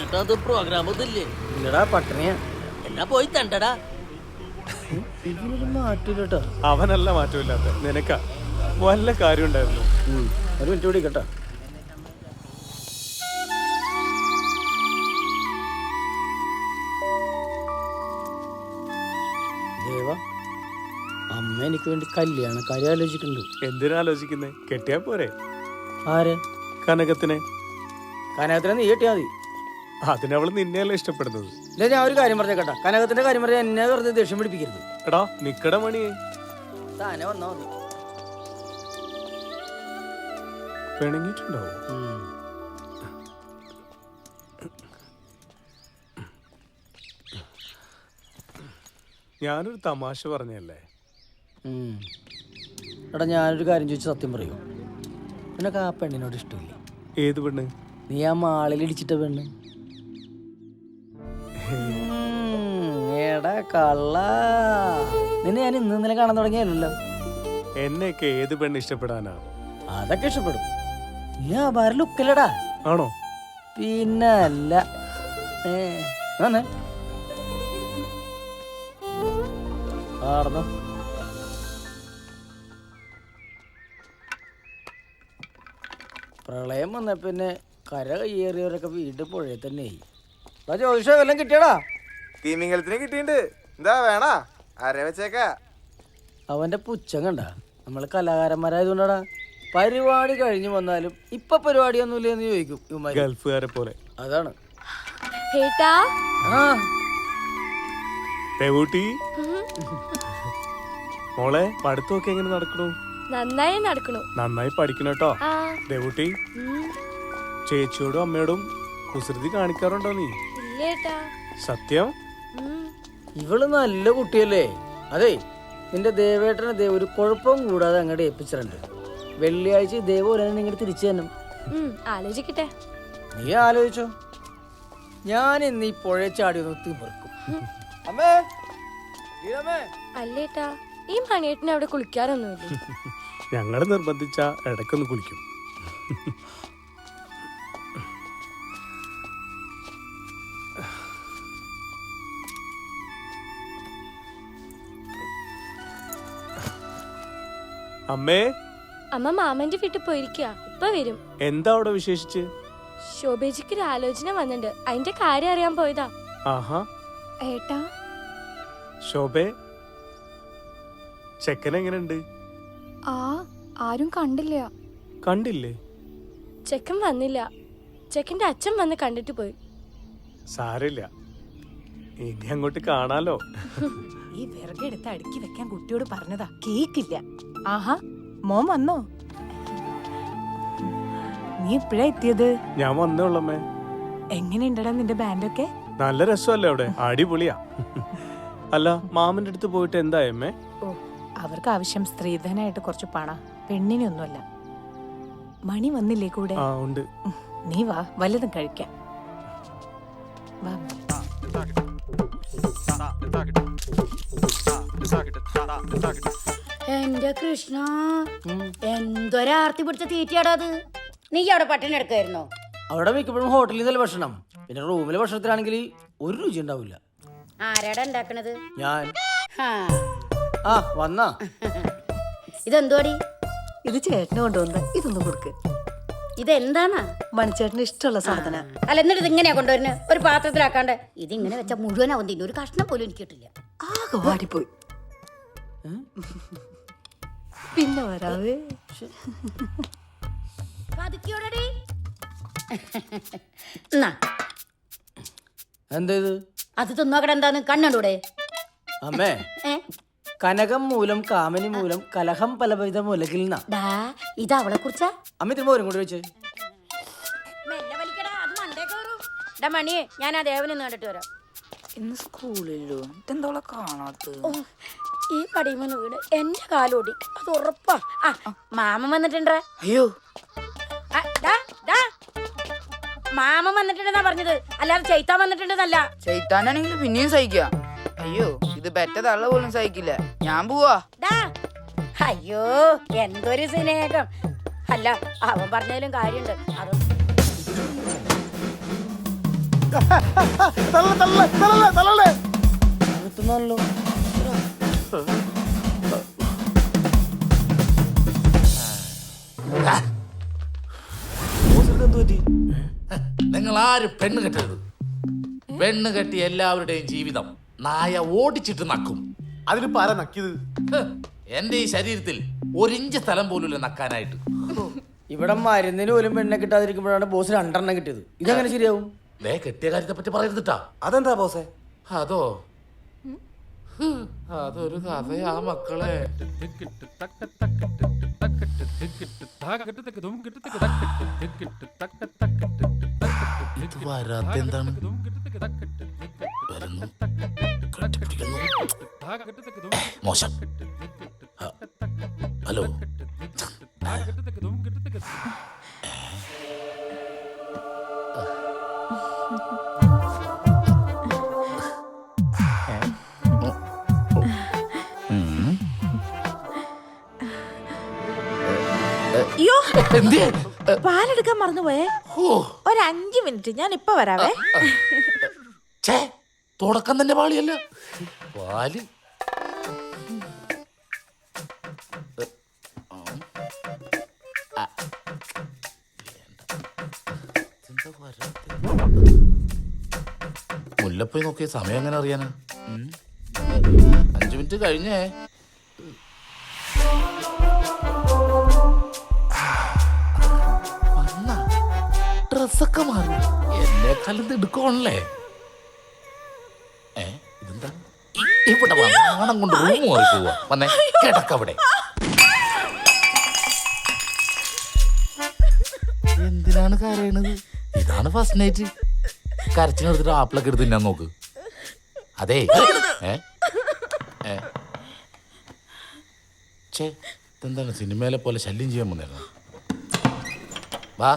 ചേട്ടാ അത് പ്രോഗ്രാം ഒന്നുമില്ലേ? ഇല്ലടാ പട്ടണിയാ. എന്നാ പോയി തണ്ടടാ. ഇതിനൊരു മാറ്റൂലട്ടോ. അവനല്ല മാറ്റമില്ലാത്ത നിനക്കാ വല്ല കാര്യം ഉണ്ടായിരുന്നു. ഒരു മിനിറ്റ് കൂടി കേട്ടോ. ദേവ, അമ്മ എനിക്ക് വേണ്ടി കല്യാണക്കാരി ആലോചിക്കുന്നുണ്ട്. എന്തിനാ ആലോചിക്കുന്നേ? കെട്ടിയാ പോരെ? ആര്? കനകത്തിനെ. കനകത്തിനെ നീ കെട്ടിയാ മതി. അതിനവള് നിന്നെയല്ല ഇഷ്ടപ്പെടുന്നത്. ഇല്ല, ഞാൻ ഒരു കാര്യം പറഞ്ഞേക്കട്ടാ. കനകത്തിന്റെ കാര്യം പറഞ്ഞാൽ എന്നെ വെറുതെ ദേഷ്യം പിടിപ്പിക്കരുത്. എടാ നിക്കട മണിയെ താനെ വന്നാ മതി. പിണങ്ങിട്ടുണ്ടാവോ? ഞാനൊരു തമാശ പറഞ്ഞല്ലേ. എടാ ഞാനൊരു കാര്യം ചോദിച്ചു സത്യം പറയൂ, നിനക്ക് ആ പെണ്ണിനോട് ഇഷ്ടമില്ല? ഏത് പെണ്ണ്? നീ ആ മാളിൽ ഇടിച്ചിട്ട പെണ്ണ്. എടാ കള്ള, നിന്നെ ഞാൻ ഇന്നലെ കാണാൻ തുടങ്ങിയല്ലോ. എന്നെയൊക്കെ ഏത് പെണ്ണ് ഇഷ്ടപ്പെടാനാ? അതൊക്കെ ഇഷ്ടപ്പെടും. നീ ആ ബാര ലുക്കല്ലടാ. ആണോ? പിന്നെ അല്ല. ആർന്നോ പ്രളയം വന്ന പിന്നെ കര കയ്യേറിയവരൊക്കെ വീണ്ടും പുഴയിൽ തന്നെ ചോദിച്ചാ വല്ലതും കിട്ടിയടാ? തീമിംഗലത്തിന് കിട്ടിയിട്ടുണ്ട്. എന്താ വേണ ആരെ വെച്ചേക്ക? അവന്റെ പുച്ഛം കണ്ട. നമ്മള് കലാകാരന്മാരായതുകൊണ്ടാടാ. പരിപാടി കഴിഞ്ഞു വന്നാലും ഇപ്പൊ പരിപാടിയൊന്നുമില്ലെന്ന് ചോദിക്കും. ഗൾഫുകാരെ പോലെ. അതാണ്. മോളെ പഠിത്തമൊക്കെ എങ്ങനെ നടക്കണു? നന്നായി നടക്കണു. നന്നായി പഠിക്കണം കേട്ടോ. ദേവൂട്ടി, ചേച്ചിയോടും അമ്മയോടും കുസൃതി കാണിക്കാറുണ്ടോ നീ? സത്യം? ഇവള് നല്ല കുട്ടിയല്ലേ. അതെ, നിന്റെ ദേവേട്ടനെ ഒരു കുഴപ്പവും കൂടാതെ അങ്ങോട്ട് ഏൽപ്പിച്ചിട്ടുണ്ട്. വെള്ളിയാഴ്ച ദേവോരനെ ഇങ്ങോട്ട് തിരിച്ചു തന്നെ. ആലോചിക്കട്ടെ. നീ ആലോചിച്ചോ. ഞാൻ ഇന്ന് ഈ പുഴ ചാടി ഒന്ന് തിമിർക്കും. അമ്മേ, അല്ലേട്ടാ, ഈ മണിയേട്ടന് അവിടെ കുളിക്കാറൊന്നുമില്ല. ഞങ്ങള് നിർബന്ധിച്ച ഇടയ്ക്കൊന്ന് കുളിക്കും. അമ്മേ, അമ്മ മാമന്റെ വീട്ടിൽ പോയിരിക്കുക. ഇപ്പൊ വരും. എന്താ അവിടെ വിശേഷിച്ച്? ശോഭേജിക്ക് ഒരു ആലോചന വന്നിട്ടുണ്ട്. അതിന്റെ കാര്യം അറിയാൻ പോയതാ. ആഹാ. ഏട്ടാ, ശോഭേ, ചെക്കൻ എങ്ങനെയുണ്ട്? ആരും കണ്ടില്ല. കണ്ടില്ലേ? ചെക്കൻ വന്നില്ല. ചെക്കന്റെ അച്ഛൻ വന്ന് കണ്ടിട്ട് പോയി. സാരില്ല, ഇനി അങ്ങോട്ട് കാണാലോ. ഈ വിറകെടുത്ത് അടുക്കി വെക്കാൻ കുട്ടിയോട് പറഞ്ഞതാ, കേക്കില്ല. ആഹാ, മോൻ വന്നോ? നീ എപ്പോഴാ എത്തിയത്? ഞാൻ വന്നേ ഉള്ളമ്മേ. എങ്ങനെയുണ്ടടാ നിന്റെ ബാൻഡൊക്കെ? നല്ല രസമല്ലേ അവിടെ? അടിപൊളിയാ. അല്ല, മാമന്റെ അടുത്ത് പോയിട്ട് എന്തായമ്മേ? ഓ, അവർക്ക് ആവശ്യം സ്ത്രീധനായിട്ട് കുറച്ച് പണ, പെണ്ണിനൊന്നുമല്ല. മണി വന്നില്ലേ കൂടെ? ആ ഉണ്ട്. നീ വാ, വല്ലതും കഴിക്കാം. വാ. എന്റെ കൃഷ്ണ, എന്തൊരാർത്തി പിടിച്ച തീറ്റയാടാ അത്. നീ അവിടെ പട്ടിണി എടുക്കായിരുന്നോ? അവിടെ മിക്കപ്പോഴും ഹോട്ടലിൽ നിന്നല്ല ഭക്ഷണം. പിന്നെ റൂമിലെ ഭക്ഷണത്തിലാണെങ്കിൽ ഒരു രുചി ഉണ്ടാവില്ല. ആരാടാ ഉണ്ടാക്കണത്? ഞാൻ. വന്നാ ഇതെന്തോടി? ഇത് ചേട്ടന് കൊണ്ടുവന്ന. ഇതൊന്നും കൊടുക്ക്. ഇതെന്താണാ? മണിച്ചേട്ടന് ഇഷ്ടമുള്ള സാധന. അല്ല, എന്നിട്ട് ഇതിങ്ങനെയാ കൊണ്ടുവരുന്നത്? ഒരു പാത്രത്തിലാക്കാണ്ട്. ഇതിങ്ങനെ വെച്ച മുഴുവനാവും തിന്നു. ഒരു കഷ്ണം പോലും എനിക്ക് കിട്ടില്ല. ആകെ വാടിപ്പോയി. പിന്നെ വരാവേ. എന്താ ഇത്? അത് തിന്നോക്കട. എന്താന്ന് കണ്ണൂടെ? അമ്മേ, കനകം മൂലം കാമനി മൂലം കലഹം പലവിധ മൂലകിൽ ഇത് അവളെ കുറിച്ചാ? അമ്മ തിരുമ്പോ ഒരു കൂടി വെച്ച് മണിയെ ഞാൻ ആ ദേവനെ കണ്ടിട്ട് വരാം. ഇന്ന് സ്കൂളിലോ എന്തോളെ കാണാത്ത? ഈ പടിമന്ന് വീട് എന്റെ കാലോടി, അത് ഉറപ്പാ. മാമൻ വന്നിട്ടുണ്ടേ. അയ്യോ, മാമൻ വന്നിട്ടുണ്ടെന്നാ പറഞ്ഞത്, അല്ലാതെ ചൈത്താൻ വന്നിട്ടുണ്ടെന്നല്ല. ചൈത്താനാണെങ്കിൽ പിന്നെയും സഹിക്കാം. അയ്യോ, ഇത് പെറ്റ തള്ള പോലും സഹിക്കില്ല. ഞാൻ പോവാ. അയ്യോ, എന്തൊരു സ്നേഹം. അല്ല, അവൻ പറഞ്ഞതിലും കാര്യമുണ്ട്. അത് എത്തുന്നാണല്ലോ. നിങ്ങൾ ആരും പെണ്ണ് കെട്ടരുത്. പെണ്ണ് കെട്ടി എല്ലാവരുടെയും ജീവിതം നായ ഓടിച്ചിട്ട് നക്കും. അതിലിപ്പോ ആരാ നക്കിയത്? എന്റെ ഈ ശരീരത്തിൽ ഒരിഞ്ച് സ്ഥലം പോലും നക്കാനായിട്ട്. ഇവിടെ മരുന്നിന് പോലും പെണ്ണെ കിട്ടാതിരിക്കുമ്പോഴാണ് ബോസ് 2 കിട്ടിയത്. ഇതെങ്ങനെ ശരിയാവും? ദേ കെട്ടിയ കാര്യത്തെ പറ്റി പറയരുതിട്ടാ. അതെന്താ ബോസേ? അതോ അതൊരു കഥയാ മക്കളെ. ഇത് വരാത്തെന്താണ്? വരുന്നു, കെട്ടിപ്പിടിക്കുന്നു. മോശം. ഹലോ, അയ്യോ, എന്തേ? പാലെടുക്കാൻ മറന്നുപോയേ. ഒരു 5 മിനിറ്റ്, ഞാൻ ഇപ്പൊ വരാവേ. ഛേ, തുടക്കം തന്നെ പാളിയല്ല. പാല് മുല്ലപ്പോയി നോക്കിയ സമയം എങ്ങനെ അറിയാനാ? 5 മിനിറ്റ് കഴിഞ്ഞേ. ഡ്രസ്സൊക്കെ മാറി എന്നെക്കാലത്ത് എടുക്കണല്ലേ. ഇതെന്താ ഇവിടെ നാണം കൊണ്ട് റൂം മാറി പോവാ. വന്നേ, കിടക്കവിടെ. എന്തിനാണ് കരയണത്? ഇതാണ് ഫസ്റ്റ് നൈറ്റ്. കരച്ചിനെടുത്തിട്ട് ആപ്പിളൊക്കെ എടുത്ത് തിന്നാൻ നോക്ക്. അതെ ചേ, ഇതെന്താണ് സിനിമയിലെ പോലെ ശല്യം ചെയ്യാൻ വന്നേക്കണം. വാ.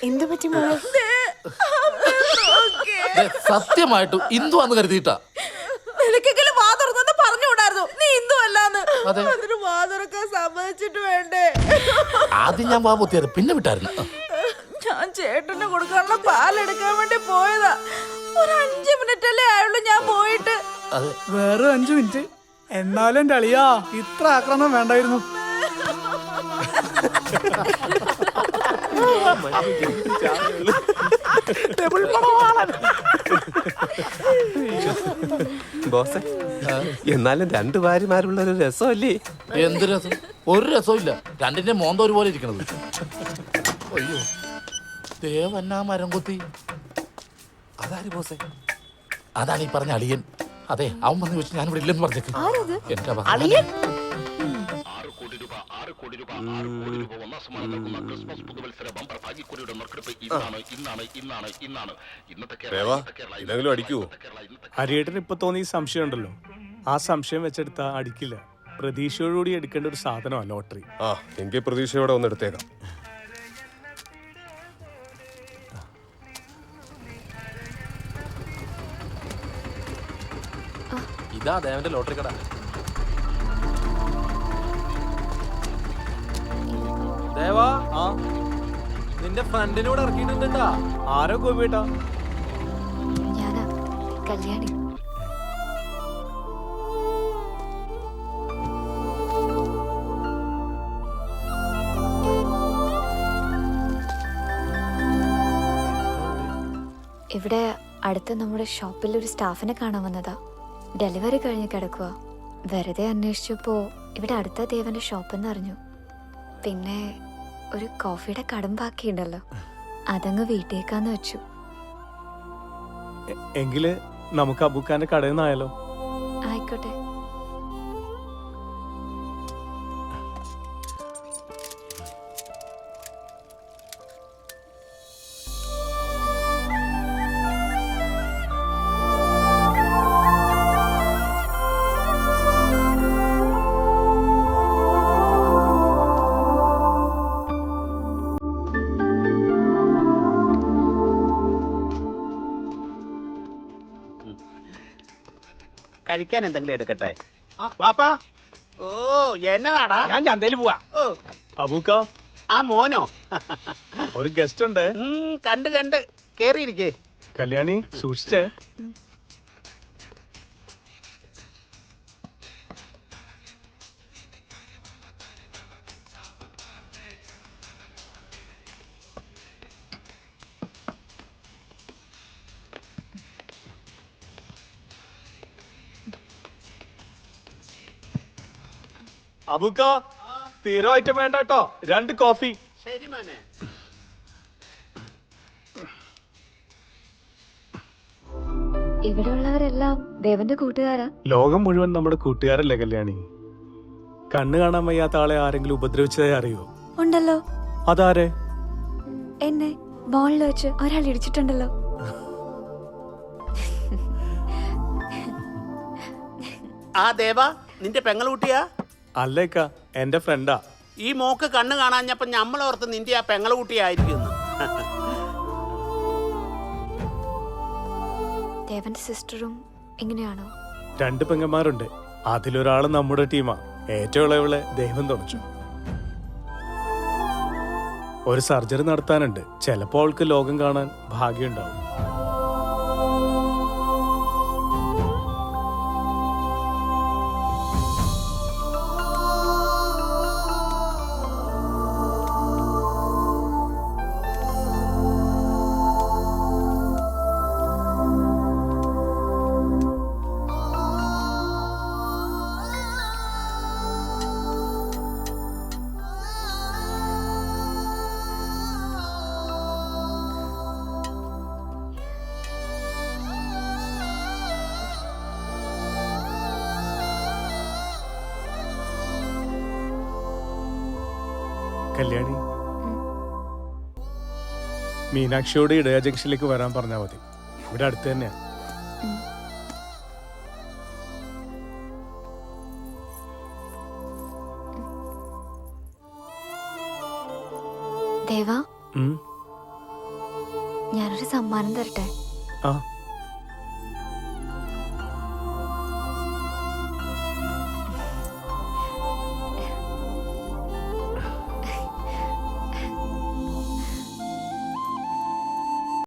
എന്തു പറ്റി മോളെ? സത്യമായിട്ടും ഇന്ദു ആന്ന് കരുതിയിട്ടാ. നിനക്കെങ്കിലും വാ തുറന്നു പറഞ്ഞുകൂടായിരുന്നു നീ ഇന്ദു അല്ലാന്ന്. അതെ. അതിന് വാ തുറക്കാൻ സമ്മതിച്ചിട്ട് വേണ്ടേ? ആദ്യം ഞാൻ വാ പൊത്തിയത്, പിന്നെ വിട്ടായിരുന്നു. ഞാൻ ചേട്ടന് കൊടുക്കാനുള്ള പാലെടുക്കാൻ വേണ്ടി പോയതാ. ഒരു 5 മിനിറ്റ് അല്ലേ ആയുള്ളൂ ഞാൻ പോയിട്ട്. വേറെ 5 മിനിറ്റ് എന്നാലും എന്റെ അളിയാ ഇത്ര ആക്രമണം വേണ്ടായിരുന്നു. ബോസേ, എന്നാലും 2 ഭാര്യമാരുള്ള ഒരു രസമല്ലേ? എന്ത് രസം? ഒരു രസവും ഇല്ല. രണ്ടിന്റെ മോന്ത ഒരുപോലെ ഇരിക്കണത്. അയ്യോ, ദേവന്നാ മരം കൊത്തി. അതാര് ബോസേ? അതാണ് ഈ പറഞ്ഞ അളിയൻ. അതെ, അവൻ വന്ന് ചോദിച്ചു ഞാൻ ഇവിടെ ഇല്ലെന്ന് പറഞ്ഞേക്ക്. എന്റെ അളിയൻ? ഹരിയേട്ടന് ഇപ്പൊ തോന്നിയ സംശയം ഉണ്ടല്ലോ, ആ സംശയം വെച്ചെടുത്താ അടിക്കില്ല. പ്രതീക്ഷയോടുകൂടി എടുക്കേണ്ട ഒരു സാധനമാണ് ലോട്ടറി. ആ, എങ്കിൽ പ്രതീക്ഷയോടെ ഒന്ന് എടുത്തേക്കാം. ഇതാ ദേവന്റെ ലോട്ടറി കട. ദേവാ, നിന്റെ ഫ്രണ്ടിനോട് ഇറക്കിയിട്ടുണ്ടാ. ആരോ ഗോപിയേട്ടാ? ഞാനാ കല്യാണി. ഇവിടെ അടുത്ത് നമ്മുടെ ഷോപ്പിൽ ഒരു സ്റ്റാഫിനെ കാണാൻ വന്നതാ. ഡെലിവറി കഴിഞ്ഞ് കിടക്കുക. വെറുതെ അന്വേഷിച്ചപ്പോ ഇവിടെ അടുത്ത ദേവന്റെ ഷോപ്പെന്ന് അറിഞ്ഞു. പിന്നെ ഒരു കോഫിയുടെ കടം ബാക്കിയുണ്ടല്ലോ, അതങ്ങ് വീട്ടിലേക്കാന്ന് വെച്ചു. എങ്കില് നമുക്ക് അബുക്കാന്റെ കടയിൽ നിന്നായാലോ? ആയിക്കോട്ടെ. കഴിക്കാൻ എന്തെങ്കിലും എടുക്കട്ടെ വാപ്പാ. ഓ എന്നതാടാ? ഞാൻ ചന്തയിൽ പോവാ. ഓ അബൂക്ക ആ മോനോ? ഒരു ഗസ്റ്റ് ഉണ്ട്. കണ്ട് കേറിയിരിക്കേ. കല്യാണി സൂക്ഷിച്ചേ. അബൂക്ക തീരോ ഐറ്റം വേണ്ട കേട്ടോ. 2 കോഫി. ശരി മോനെ. ഇവിടെയുള്ളവരെല്ലാം ദേവന്റെ കൂട്ടുകാരാ? ലോകം മുഴുവൻ നമ്മുടെ കൂട്ടുകാരല്ലേ കല്യാണി. കണ്ണ് കാണാൻ വയ്യാത്ത ആളെ ആരെങ്കിലും ഉപദ്രവിച്ചതായി അറിയോ? ഉണ്ടല്ലോ. അതാരെ? എന്നെ മോളിൽ വെച്ച് ഒരാൾ ഇടിച്ചിട്ടുണ്ടല്ലോ. ആ ദേവ നിന്റെ പെങ്ങളുട്ടിയാ? അല്ലേക്ക എന്റെ ഫ്രണ്ടാ. ഈ മോക്ക് കണ്ണ് കാണാഞ്ഞപ്പോ ഞമ്മളോർത്ത് നിന്റെ ആ പെങ്ങളുട്ടിയായിരിക്കുന്നു. ദേവന്റെ സിസ്റ്ററും ഇങ്ങനെയാണോ? 2 പെങ്ങന്മാരുണ്ട്. അതിലൊരാള് നമ്മുടെ ടീമാ. ഏറ്റവും ഇളയവളെ ദൈവം തുണച്ചു. ഒരു സർജറി നടത്താനുണ്ട്. ചിലപ്പോ അവൾക്ക് ലോകം കാണാൻ ഭാഗ്യമുണ്ടാവും. കല്യാണി, മീനാക്ഷിയോട് ഇടയ ജംഗ്ഷനിലേക്ക് വരാൻ പറഞ്ഞാൽ മതി. ഇവിടെ അടുത്ത് തന്നെയാ. ദേവാ, ഉം. ഞാനൊരു സമ്മാനം തരട്ടെ? ആ